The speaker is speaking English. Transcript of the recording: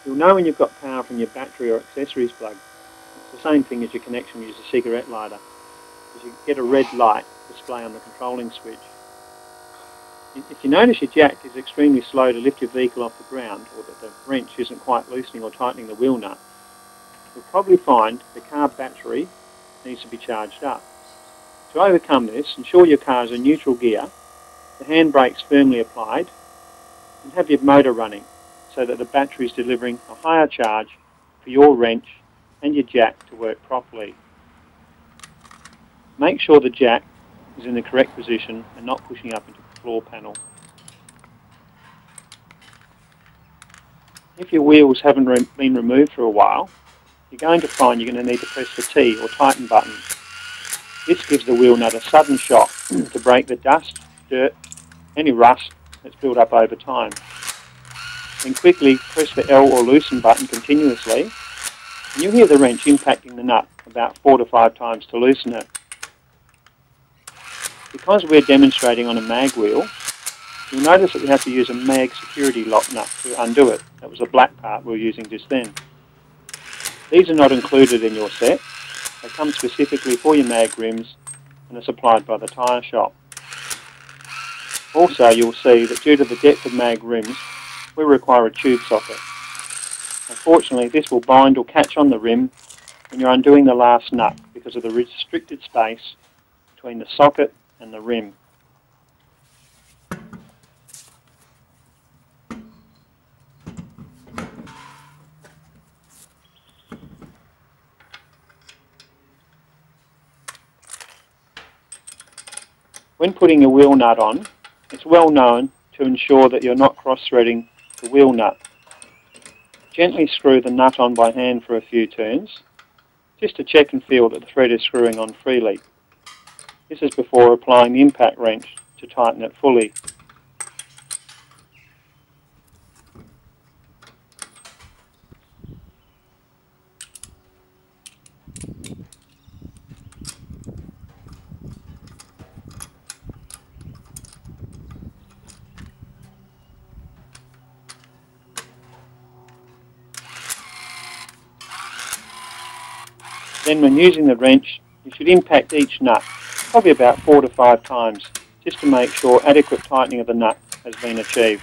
You'll know when you've got power from your battery or accessories plug. It's the same thing as your connection with a cigarette lighter, because you get a red light display on the controlling switch. If you notice your jack is extremely slow to lift your vehicle off the ground, or that the wrench isn't quite loosening or tightening the wheel nut, you'll probably find the car battery needs to be charged up. To overcome this, ensure your car is in neutral gear, the handbrake's firmly applied, and have your motor running so that the battery is delivering a higher charge for your wrench and your jack to work properly. Make sure the jack is in the correct position and not pushing up into the floor panel. If your wheels haven't been removed for a while, you're going to find you're going to need to press the T or tighten button. This gives the wheel nut a sudden shock to break the dust, dirt, any rust that's built up over time. Then quickly press the L or loosen button continuously, and you'll hear the wrench impacting the nut about 4 to 5 times to loosen it. Because we're demonstrating on a mag wheel, you'll notice that we have to use a mag security lock nut to undo it. That was the black part we were using just then. These are not included in your set. They come specifically for your mag rims and are supplied by the tyre shop. Also, you'll see that due to the depth of mag rims, we require a tube socket. Unfortunately, this will bind or catch on the rim when you're undoing the last nut because of the restricted space between the socket and the rim. When putting a wheel nut on, it's well known to ensure that you're not cross-threading the wheel nut. Gently screw the nut on by hand for a few turns, just to check and feel that the thread is screwing on freely. This is before applying the impact wrench to tighten it fully. Then when using the wrench, you should impact each nut, probably about 4 to 5 times, just to make sure adequate tightening of the nut has been achieved.